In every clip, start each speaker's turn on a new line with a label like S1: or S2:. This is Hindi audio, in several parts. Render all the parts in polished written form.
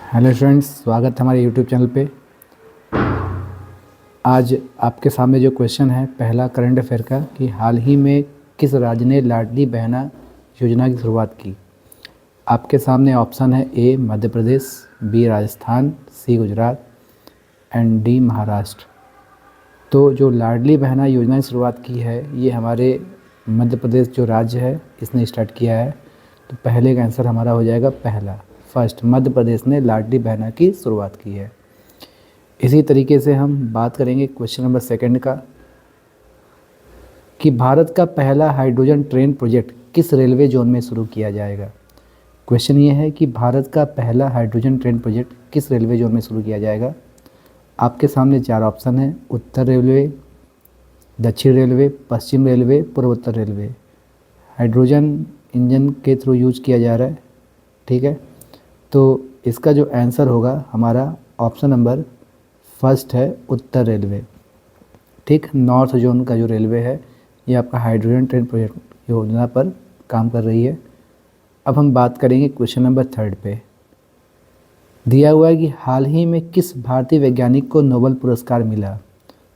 S1: हेलो फ्रेंड्स, स्वागत है हमारे यूट्यूब चैनल पे। आज आपके सामने जो क्वेश्चन है पहला करंट अफेयर का कि हाल ही में किस राज्य ने लाडली बहना योजना की शुरुआत की। आपके सामने ऑप्शन है A Madhya Pradesh, B Rajasthan, C Gujarat and D Maharashtra. तो जो लाडली बहना योजना की शुरुआत की है ये हमारे मध्य प्रदेश जो राज्य है इसने स्टार्ट किया है। तो पहले का आंसर हमारा हो जाएगा पहला, फर्स्ट, मध्य प्रदेश ने लाडली बहना की शुरुआत की है। इसी तरीके से हम बात करेंगे क्वेश्चन नंबर सेकंड का कि भारत का पहला हाइड्रोजन ट्रेन प्रोजेक्ट किस रेलवे जोन में शुरू किया जाएगा। क्वेश्चन ये है कि भारत का पहला हाइड्रोजन ट्रेन प्रोजेक्ट किस रेलवे जोन में शुरू किया जाएगा। आपके सामने चार ऑप्शन है, उत्तर रेलवे, दक्षिण रेलवे, पश्चिम रेलवे, पूर्वोत्तर रेलवे। हाइड्रोजन इंजन के थ्रू यूज किया जा रहा है, ठीक है। तो इसका जो आंसर होगा हमारा ऑप्शन नंबर फर्स्ट है, उत्तर रेलवे, ठीक। नॉर्थ जोन का जो रेलवे है ये आपका हाइड्रोजन ट्रेन प्रोजेक्ट योजना पर काम कर रही है। अब हम बात करेंगे क्वेश्चन नंबर थर्ड पे। दिया हुआ है कि हाल ही में किस भारतीय वैज्ञानिक को नोबेल पुरस्कार मिला।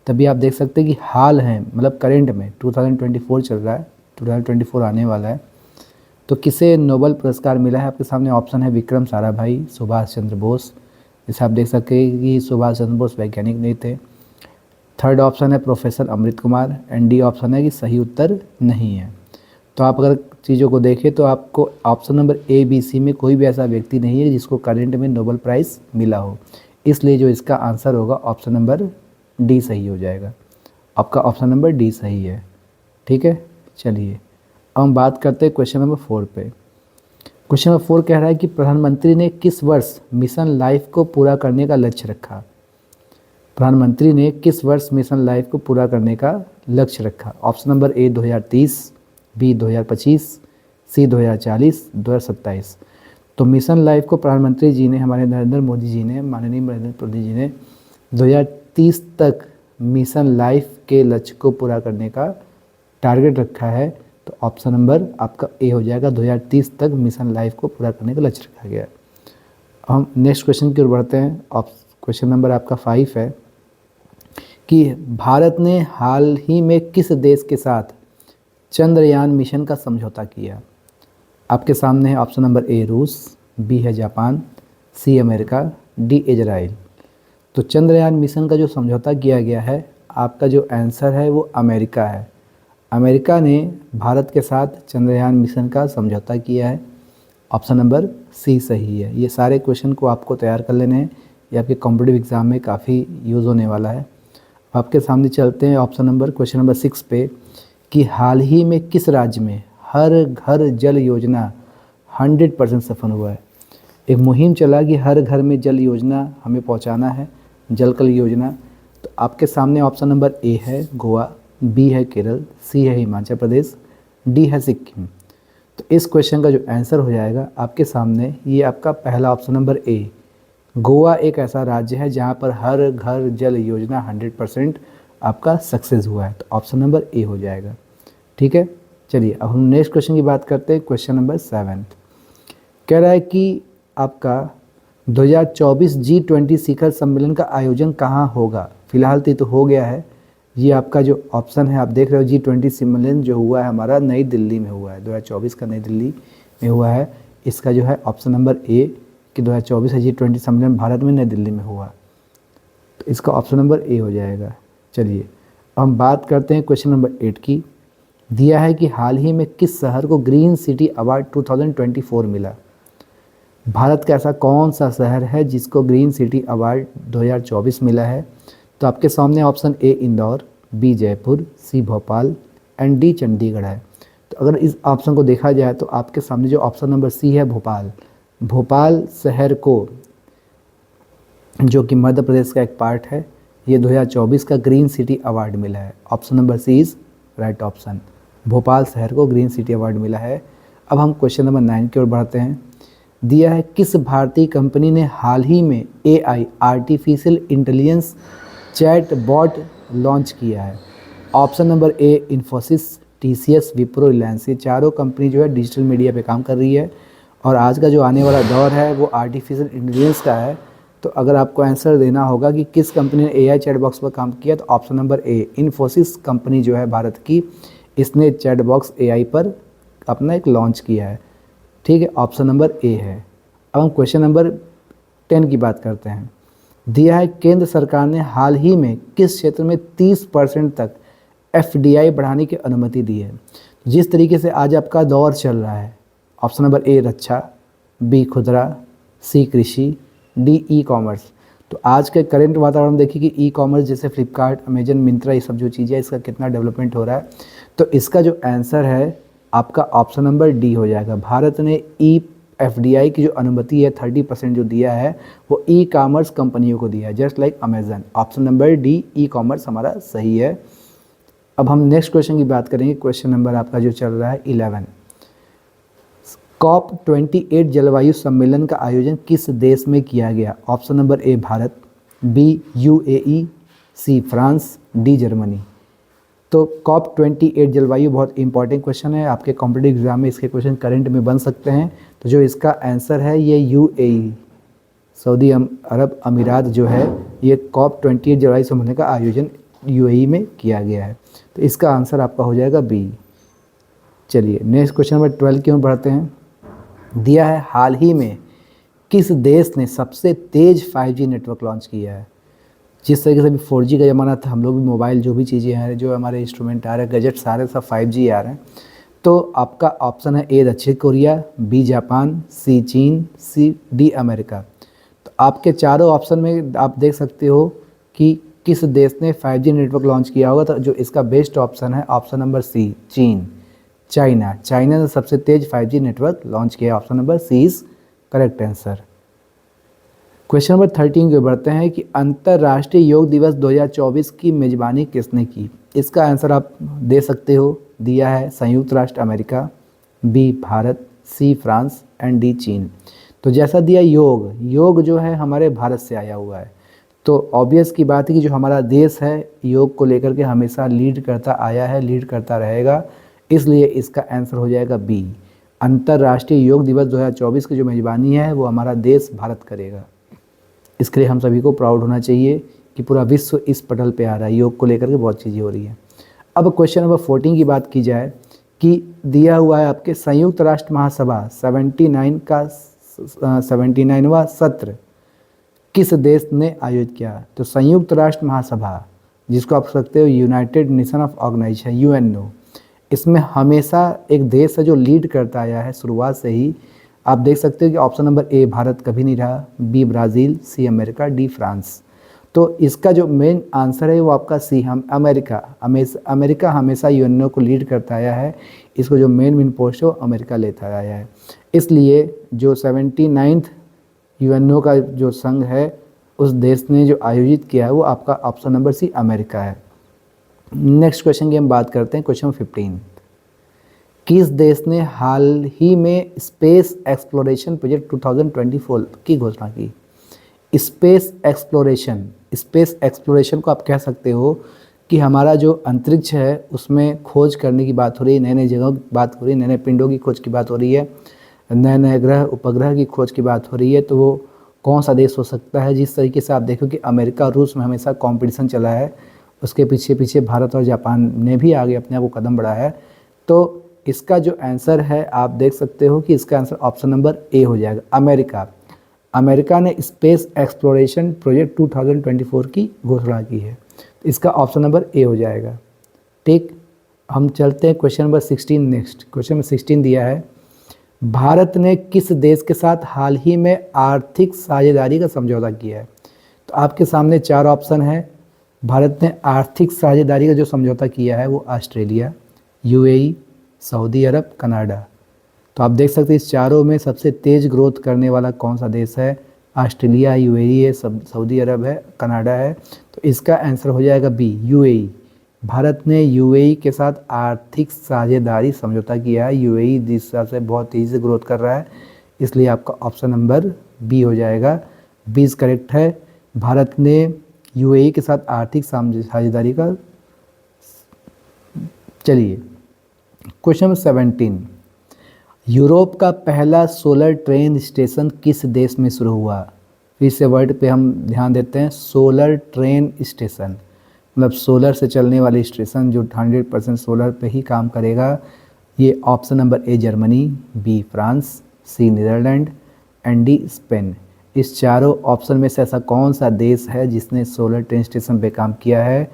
S1: तभी आप देख सकते हैं कि हाल है मतलब करंट में 2024 चल रहा है, 2024 आने वाला है। तो किसे नोबेल पुरस्कार मिला है, आपके सामने ऑप्शन है विक्रम साराभाई, सुभाष चंद्र बोस। जैसे आप देख सकते हैं कि सुभाष चंद्र बोस वैज्ञानिक नहीं थे। थर्ड ऑप्शन है professor Amrit Kumar and D option है कि सही उत्तर नहीं है। तो आप अगर चीज़ों को देखें तो आपको option number A B C में कोई भी ऐसा व्यक्ति नहीं है जिसको करंट में नोबेल प्राइज़ मिला हो, इसलिए जो इसका आंसर होगा ऑप्शन नंबर डी सही हो जाएगा। आपका ऑप्शन नंबर डी सही है, ठीक है। चलिए अब हम बात करते हैं क्वेश्चन नंबर 4 पे। क्वेश्चन नंबर 4 कह रहा है कि प्रधानमंत्री ने किस वर्ष मिशन लाइफ को पूरा करने का लक्ष्य रखा। प्रधानमंत्री ने किस वर्ष मिशन लाइफ को पूरा करने का लक्ष्य रखा। ऑप्शन नंबर ए 2030, बी 2025, सी 2040, 2027। तो मिशन लाइफ को प्रधानमंत्री जी ने, हमारे नरेंद्र मोदी जी ने, माननीय नरेंद्र मोदी जी ने 2030 तक मिशन लाइफ के लक्ष्य को पूरा करने का टारगेट रखा है। तो ऑप्शन नंबर आपका ए हो जाएगा, 2030 तक मिशन लाइफ को पूरा करने का लक्ष्य रखा गया। हम नेक्स्ट क्वेश्चन की ओर बढ़ते हैं। क्वेश्चन नंबर आपका 5 है कि भारत ने हाल ही में किस देश के साथ चंद्रयान मिशन का समझौता किया। आपके सामने है ऑप्शन नंबर ए रूस, बी है Japan, C America, D Israel. तो चंद्रयान मिशन का जो समझौता किया गया है, आपका जो आंसर है वो अमेरिका है। अमेरिका ने भारत के साथ चंद्रयान मिशन का समझौता किया है। ऑप्शन नंबर सी सही है। ये सारे क्वेश्चन को आपको तैयार कर लेने हैं, ये आपके कॉम्पिटिटिव एग्जाम में काफ़ी यूज़ होने वाला है। आपके सामने चलते हैं ऑप्शन नंबर क्वेश्चन नंबर 6 पे कि हाल ही में किस राज्य में हर घर जल योजना 100% सफल हुआ है। एक मुहिम चला कि हर घर में जल योजना हमें पहुंचाना है, जल कल योजना। तो आपके सामने ऑप्शन नंबर ए है गोवा, बी है केरल, सी है हिमाचल प्रदेश, डी है सिक्किम। तो इस क्वेश्चन का जो आंसर हो जाएगा आपके सामने, ये आपका पहला ऑप्शन नंबर ए, गोवा एक ऐसा राज्य है जहाँ पर हर घर जल योजना 100% आपका सक्सेस हुआ है। तो ऑप्शन नंबर ए हो जाएगा, ठीक है। चलिए अब हम नेक्स्ट क्वेश्चन की बात करते हैं। क्वेश्चन नंबर 7 कह रहा है कि आपका 2024 G20 शिखर सम्मेलन का आयोजन कहाँ होगा। फिलहाल तो हो गया है। ये आपका जो ऑप्शन है आप देख रहे हो, G20 सम्मेलन जो हुआ है हमारा नई दिल्ली में हुआ है, 2024 का नई दिल्ली में हुआ है। इसका जो है ऑप्शन नंबर ए कि 2024 G20 सम्मेलन भारत में नई दिल्ली में हुआ, तो इसका ऑप्शन नंबर ए हो जाएगा। चलिए अब हम बात करते हैं क्वेश्चन नंबर 8 की। दिया है कि हाल ही में किस शहर को ग्रीन सिटी अवार्ड 2024 मिला। भारत का ऐसा कौन सा शहर है जिसको ग्रीन सिटी अवार्ड 2024 मिला है। तो आपके सामने option A Indore, B Jaipur, C Bhopal and D Chandigarh है। तो अगर इस ऑप्शन को देखा जाए तो आपके सामने जो ऑप्शन नंबर सी है भोपाल, भोपाल शहर को, जो कि मध्य प्रदेश का एक पार्ट है, ये 2024 का ग्रीन सिटी अवार्ड मिला है। Option number C is right option, Bhopal शहर को ग्रीन सिटी अवार्ड मिला है। अब हम क्वेश्चन नंबर 9 की ओर बढ़ते हैं। दिया है किस भारतीय कंपनी ने हाल ही में AI artificial intelligence chat bot launch किया है। Option number A Infosys, TCS, Wipro, Reliance. ये चारों कंपनी जो है डिजिटल मीडिया पे काम कर रही है। और आज का जो आने वाला दौर है वो आर्टिफिशियल इंटेलिजेंस का है। तो अगर आपको आंसर देना होगा कि किस कंपनी ने एआई चैट बॉक्स पर काम किया, तो option number A, Infosys company जो है भारत की, इसने चैट बॉक्स एआई पर अपना एक लॉन्च किया है। ठीक है, ऑप्शन नंबर ए है। अब हम क्वेश्चन नंबर 10 की बात करते हैं। दिया है केंद्र सरकार ने हाल ही में किस क्षेत्र में 30% तक एफडीआई बढ़ाने की अनुमति दी है। जिस तरीके से आज आपका दौर चल रहा है, ऑप्शन नंबर ए रक्षा, बी खुदरा, सी कृषि, डी ई कॉमर्स। तो आज के करंट वातावरण देखिए कि ई कॉमर्स जैसे फ्लिपकार्ट, अमेजन, मिंत्रा, ये सब जो चीज़ें हैं इसका कितना डेवलपमेंट हो रहा है। तो इसका जो आंसर है आपका ऑप्शन नंबर डी हो जाएगा। भारत ने ई एफडीआई की जो अनुमति है 30% जो दिया है वो ई कॉमर्स कंपनियों को दिया है, just like Amazon. Option number D, e commerce, हमारा सही है। अब हम नेक्स्ट क्वेश्चन की बात करेंगे। क्वेश्चन नंबर आपका जो चल रहा है 11। COP28 जलवायु सम्मेलन का आयोजन किस देश में किया गया। Option number A Bharat, B UAE, C France, D Germany. तो COP28 जलवायु बहुत इंपॉर्टेंट क्वेश्चन है, आपके कॉम्पिटिटिव एग्जाम में इसके क्वेश्चन करंट में बन सकते हैं। तो जो इसका आंसर है ये यूएई, सऊदी अरब अमीरात जो है, ये COP28 जलवायु सम्मेलन का आयोजन यूएई में किया गया है। तो इसका आंसर आपका हो जाएगा बी। चलिए नेक्स्ट क्वेश्चन नंबर 12 की ओर बढ़ते हैं। दिया है हाल ही में किस देश ने सबसे तेज़ 5G नेटवर्क लॉन्च किया है। जिस तरीके से अभी 4G का ज़माना था, हम लोग भी मोबाइल जो भी चीज़ें हैं, जो हमारे इंस्ट्रूमेंट आ रहे हैं, गैजेट सारे सब 5G आ रहे हैं। तो आपका ऑप्शन है ए दक्षिण कोरिया, बी जापान, सी चीन, सी डी अमेरिका। तो आपके चारों ऑप्शन में आप देख सकते हो कि किस देश ने 5G नेटवर्क लॉन्च किया होगा। तो जो इसका बेस्ट ऑप्शन है ऑप्शन नंबर सी, चीन, चाइना ने सबसे तेज 5G नेटवर्क लॉन्च किया। Option number C is correct answer. Question number 13 के बढ़ते हैं कि अंतर्राष्ट्रीय योग दिवस 2024 की मेजबानी किसने की। इसका आंसर आप दे सकते हो। दिया है संयुक्त राष्ट्र अमेरिका, B Bharat, C France and D चीन। तो जैसा दिया योग जो है हमारे भारत से आया हुआ है। तो ऑब्वियस की बात है कि जो हमारा देश है योग को लेकर के हमेशा लीड करता आया है, लीड करता रहेगा, इसलिए इसका आंसर हो जाएगा बी। अंतर्राष्ट्रीय योग दिवस 2024 की जो मेजबानी है वो हमारा देश भारत करेगा। इसके लिए हम सभी को प्राउड होना चाहिए कि पूरा विश्व इस पटल पे आ रहा है, योग को लेकर के बहुत चीज़ें हो रही हैं। अब क्वेश्चन नंबर 14 की बात की जाए कि दिया हुआ है आपके संयुक्त राष्ट्र महासभा 79वां सत्र किस देश ने आयोजित किया। तो संयुक्त राष्ट्र महासभा, जिसको आप सकते हो United Nation of Organization, UNO, इसमें हमेशा एक देश है जो लीड करता आया है शुरुआत से ही। आप देख सकते हो कि ऑप्शन नंबर ए भारत कभी नहीं रहा, B Brazil, C America, D France. तो इसका जो मेन आंसर है वो आपका सी, हम अमेरिका हमेशा यूएनओ को लीड करता आया है। इसको जो मेन पोस्ट है वो अमेरिका लेता आया है। इसलिए जो 79th यूएनओ का जो संघ है उस देश ने जो आयोजित किया है वो आपका ऑप्शन नंबर सी अमेरिका है। नेक्स्ट क्वेश्चन की हम बात करते हैं। क्वेश्चन 15, किस देश ने हाल ही में स्पेस एक्सप्लोरेशन प्रोजेक्ट 2024 की घोषणा की। स्पेस एक्सप्लोरेशन को आप कह सकते हो कि हमारा जो अंतरिक्ष है उसमें खोज करने की बात हो रही है, नए नए जगहों की बात हो रही है, नए नए पिंडों की खोज की बात हो रही है, नए नए ग्रह उपग्रह की खोज की बात हो रही है। तो वो कौन सा देश हो सकता है। जिस तरीके से आप देखो कि अमेरिका और रूस में हमेशा कंपटीशन चला है, उसके पीछे पीछे भारत और जापान ने भी आगे अपने आप को कदम बढ़ाया है। तो इसका जो आंसर है आप देख सकते हो कि इसका आंसर ऑप्शन नंबर ए हो जाएगा, अमेरिका ने स्पेस एक्सप्लोरेशन प्रोजेक्ट 2024 की घोषणा की है। तो इसका ऑप्शन नंबर ए हो जाएगा। ठीक, हम चलते हैं question number 16। Next question number 16 दिया है, भारत ने किस देश के साथ हाल ही में आर्थिक साझेदारी का समझौता किया है। तो आपके सामने चार ऑप्शन है। भारत ने आर्थिक साझेदारी का जो समझौता किया है वो ऑस्ट्रेलिया, यूएई, सऊदी अरब, कनाडा। तो आप देख सकते हैं इस चारों में सबसे तेज़ ग्रोथ करने वाला कौन सा देश है। ऑस्ट्रेलिया, यूएई है, सऊदी अरब है, कनाडा है। तो इसका आंसर हो जाएगा बी, यूएई। भारत ने यूएई के साथ आर्थिक साझेदारी समझौता किया है। यूएई जिस हिसाब से बहुत तेज़ी से ग्रोथ कर रहा है, इसलिए आपका ऑप्शन नंबर बी हो जाएगा। बी इज करेक्ट है। भारत ने यूएई के साथ आर्थिक साझेदारी का। चलिए क्वेश्चन नंबर 17, यूरोप का पहला सोलर ट्रेन स्टेशन किस देश में शुरू हुआ? फिर से वर्ड पे हम ध्यान देते हैं, सोलर ट्रेन स्टेशन मतलब सोलर से चलने वाली स्टेशन जो 100% सोलर पे ही काम करेगा। ये option number A Germany, B France, C Netherland and D Spain. इस चारों ऑप्शन में से ऐसा कौन सा देश है जिसने सोलर ट्रेन स्टेशन पे काम किया है?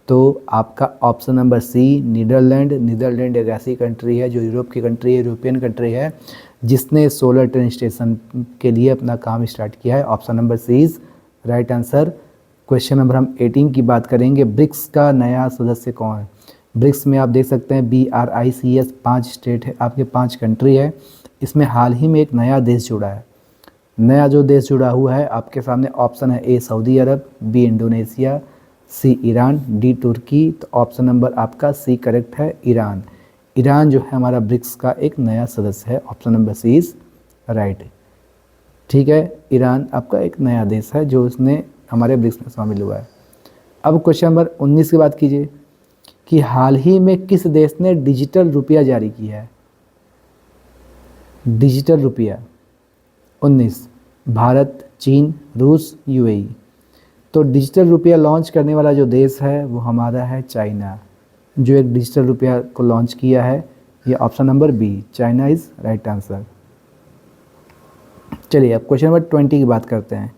S1: तो आपका option number C Netherland. Netherland एक ऐसी कंट्री है जो यूरोप की कंट्री है, यूरोपियन कंट्री है, जिसने सोलर ट्रेन स्टेशन के लिए अपना काम स्टार्ट किया है। Option number C is right answer. Question number हम 18 की बात करेंगे। ब्रिक्स का नया सदस्य कौन है? ब्रिक्स में आप देख सकते हैं BRICS 5 स्टेट है, आपके 5 कंट्री है। इसमें हाल ही में एक नया देश जुड़ा है। नया जो देश जुड़ा हुआ है आपके सामने ऑप्शन है A Saudi Arabia, B Indonesia, C Iran, D तुर्की। तो ऑप्शन नंबर आपका सी करेक्ट है, ईरान। ईरान जो है हमारा ब्रिक्स का एक नया सदस्य है। Option number C is right. ठीक है, ईरान आपका एक नया देश है जो उसने हमारे ब्रिक्स में शामिल हुआ है। अब क्वेश्चन नंबर 19 की बात कीजिए कि हाल ही में किस देश ने डिजिटल रुपया जारी किया है? डिजिटल रुपया 19, भारत, चीन, रूस, यूएई। तो डिजिटल रुपया लॉन्च करने वाला जो देश है वो हमारा है चाइना, जो एक डिजिटल रुपया को लॉन्च किया है। ये option number B, China is right answer. चलिए अब क्वेश्चन नंबर 20 की बात करते हैं।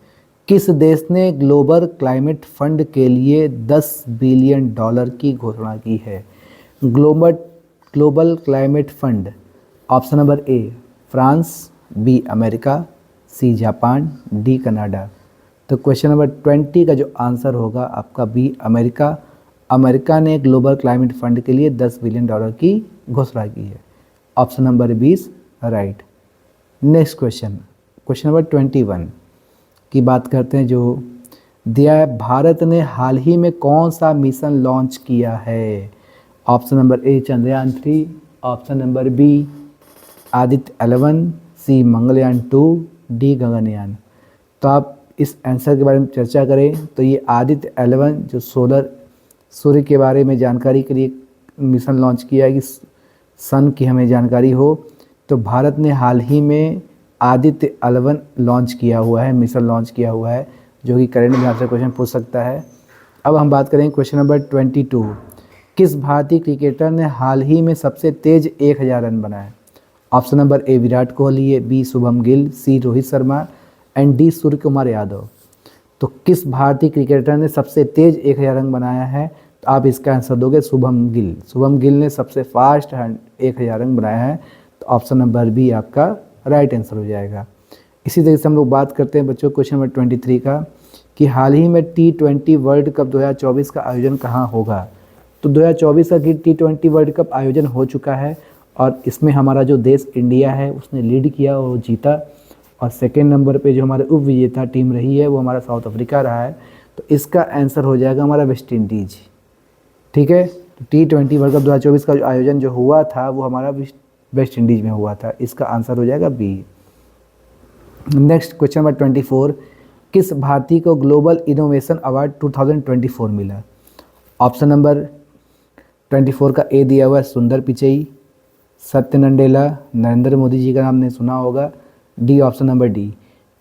S1: किस देश ने ग्लोबल क्लाइमेट फंड के लिए $10 बिलियन की घोषणा की है? Global climate fund. Option number A France, B America, C Japan, D Canada. तो क्वेश्चन नंबर 20 का जो आंसर होगा आपका बी अमेरिका। अमेरिका ने ग्लोबल क्लाइमेट फंड के लिए $10 बिलियन की घोषणा की है। Option number 20 right. Next question, question number 21 की बात करते हैं जो दिया है, भारत ने हाल ही में कौन सा मिशन लॉन्च किया है? Option number A Chandrayaan 3, option number B Aditya 11, C Mangalyaan 2, D Gaganyaan. तो आप इस आंसर के बारे में चर्चा करें तो ये आदित्य 11 जो सूर्य के बारे में जानकारी के लिए मिशन लॉन्च किया है कि सन की हमें जानकारी हो। तो भारत ने हाल ही में आदित्य 11 लॉन्च किया हुआ है, मिशन लॉन्च किया हुआ है, जो कि करंट में आपसे क्वेश्चन पूछ सकता है। अब हम बात करेंगे क्वेश्चन नंबर 22। किस भारतीय क्रिकेटर ने हाल ही में सबसे तेज 1000 रन बनाए? Option number A Virat Kohli है, B Shubman Gill, C Rohit Sharma and D Surya Kumar Yadav. तो किस भारतीय क्रिकेटर ने सबसे तेज 1000 रन बनाया है? तो आप इसका आंसर दोगे शुभम गिल। शुभम गिल ने सबसे फास्ट 1000 रन बनाया है। तो ऑप्शन नंबर बी आपका राइट आंसर हो जाएगा। इसी तरीके से हम लोग बात करते हैं बच्चों क्वेश्चन नंबर 23 का कि हाल ही में T20 वर्ल्ड कप 2024 का आयोजन कहाँ होगा? तो 2024 का T20 वर्ल्ड कप आयोजन हो चुका है और इसमें हमारा जो देश इंडिया है उसने लीड किया और जीता। और सेकेंड नंबर पे जो हमारे उप विजेता टीम रही है वो हमारा साउथ अफ्रीका रहा है। तो इसका आंसर हो जाएगा हमारा वेस्ट इंडीज। ठीक है, तो T20 वर्ल्ड कप 2024 का जो आयोजन जो हुआ था वो हमारा वेस्ट इंडीज में हुआ था। इसका आंसर हो जाएगा बी। नेक्स्ट क्वेश्चन नंबर 24, किस भारतीय को ग्लोबल इनोवेशन अवार्ड 2024 मिला? ऑप्शन नंबर 24 का ए दिया हुआ है सुंदर पिचई, सत्य नंडेला, नरेंद्र मोदी जी का नाम ने सुना होगा, D option number D.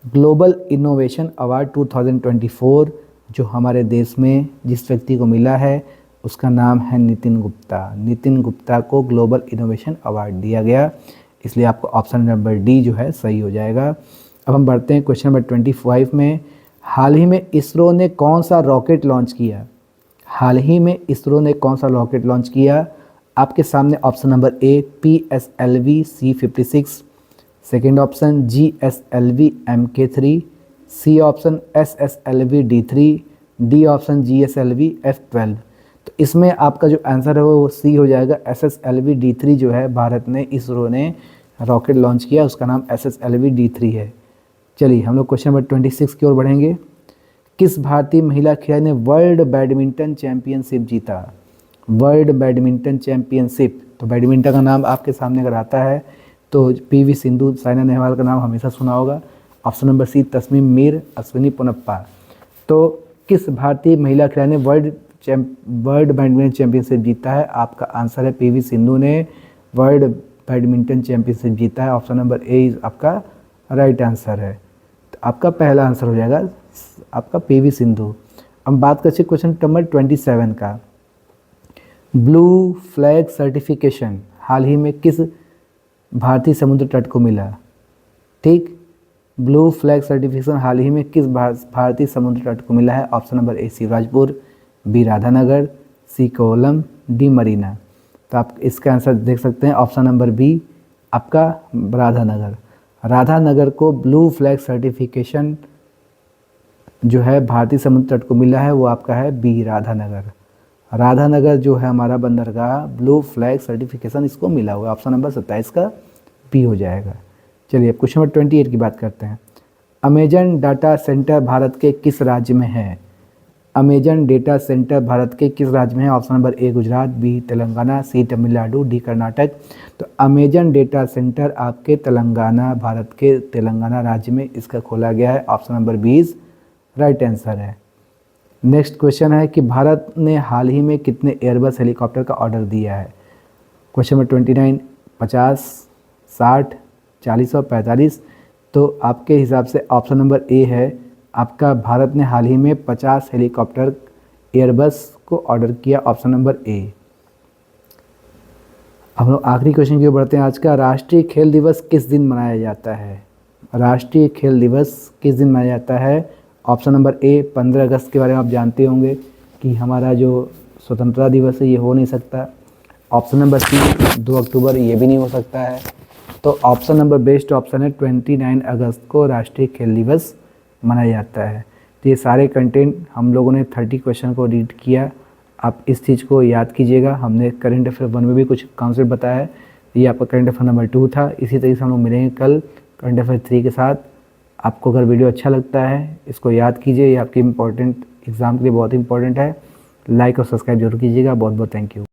S1: Global innovation award 2024 जो हमारे देश में जिस व्यक्ति को मिला है उसका नाम है नितिन गुप्ता। नितिन गुप्ता को ग्लोबल इनोवेशन अवार्ड दिया गया, इसलिए आपको ऑप्शन नंबर डी जो है सही हो जाएगा। अब हम बढ़ते हैं क्वेश्चन नंबर 25 में। हाल ही में इसरो ने कौन सा रॉकेट लॉन्च किया? हाल ही में इसरो ने कौन सा रॉकेट लॉन्च किया? आपके सामने option number A PSLV C56, second option GSLV MK3, C option SSLV D3, D option GSLV F12। तो इसमें आपका जो आंसर है वो सी हो जाएगा, SSLV D3 जो है भारत ने इसरो ने रॉकेट लॉन्च किया, उसका नाम SSLV D3 है। चलिए हम लोग क्वेश्चन नंबर 26 की ओर बढ़ेंगे। किस भारतीय महिला खिलाड़ी ने वर्ल्ड बैडमिंटन चैंपियनशिप जीता? वर्ल्ड बैडमिंटन चैंपियनशिप, तो बैडमिंटन का नाम आपके सामने अगर आता है तो PV सिंधु, साइना नेहवाल का नाम हमेशा सुना होगा। Option number C Tasnim Mir, Ashwini Ponnappa. तो किस भारतीय महिला खिलाड़ी ने वर्ल्ड बैडमिंटन चैंपियनशिप जीता है? आपका आंसर है PV सिंधु ने वर्ल्ड बैडमिंटन चैंपियनशिप जीता है? ऑप्शन नंबर ए आपका राइट आंसर है। तो आपका पहला आंसर हो जाएगा आपका पीवी सिंधु। अब बात करते हैं क्वेश्चन नंबर 27 का। ब्लू फ्लैग सर्टिफिकेशन हाल ही में किस भारतीय समुद्र तट को मिला? ठीक, ब्लू फ्लैग सर्टिफिकेशन हाल ही में किस भारतीय समुद्र तट को मिला है? Option number A Shivrajpur, B Radhanagar, C Kovalam, D Marina. तो आप इसका आंसर देख सकते हैं ऑप्शन नंबर बी आपका राधानगर। राधानगर को ब्लू फ्लैग सर्टिफिकेशन जो है भारतीय समुद्र तट को मिला है वो आपका है बी राधानगर। राधानगर जो है हमारा बंदरगाह ब्लू फ्लैग सर्टिफिकेशन इसको मिला हुआ है। ऑप्शन नंबर 27 का बी हो जाएगा। चलिए अब क्वेश्चन नंबर 28 की बात करते हैं। अमेजन डाटा सेंटर भारत के किस राज्य में है? अमेजन डेटा सेंटर भारत के किस राज्य में है? Option number A Gujarat, B Telangana, C Tamil Nadu, D Karnataka. तो अमेजन डेटा सेंटर आपके तेलंगाना, भारत के तेलंगाना राज्य में इसका खोला गया है। ऑप्शन नंबर 20 राइट आंसर है। नेक्स्ट क्वेश्चन है कि भारत ने हाल ही में कितने एयरबस हेलीकॉप्टर का ऑर्डर दिया है? क्वेश्चन नंबर 29 50, 60, 40 और 45। तो आपके हिसाब से ऑप्शन नंबर ए है आपका भारत ने हाल ही में 50 हेलीकॉप्टर एयरबस को ऑर्डर किया। ऑप्शन नंबर ए। हम लोग आखिरी क्वेश्चन की ओर बढ़ते हैं आज का। राष्ट्रीय खेल दिवस किस दिन मनाया जाता है? राष्ट्रीय खेल दिवस किस दिन मनाया जाता है? ऑप्शन नंबर ए 15 अगस्त के बारे में आप जानते होंगे कि हमारा जो स्वतंत्रता दिवस है ये हो नहीं सकता। ऑप्शन नंबर सी 2 अक्टूबर, ये भी नहीं हो सकता है। तो ऑप्शन नंबर बेस्ट ऑप्शन है 29 अगस्त को राष्ट्रीय खेल दिवस मनाया जाता है। तो ये सारे कंटेंट हम लोगों ने 30 क्वेश्चन को रीड किया। आप इस चीज़ को याद कीजिएगा। हमने करंट अफेयर 1 में भी कुछ कॉन्सेप्ट बताया है। ये आपका करंट अफेयर नंबर 2 था। इसी तरीके से हम लोग मिलेंगे कल करंट अफेयर 3 के साथ। आपको अगर वीडियो अच्छा लगता है इसको याद कीजिए, ये आपके इम्पोर्टेंट एग्ज़ाम के लिए बहुत इंपॉर्टेंट है। लाइक और सब्सक्राइब जरूर कीजिएगा। बहुत बहुत थैंक यू।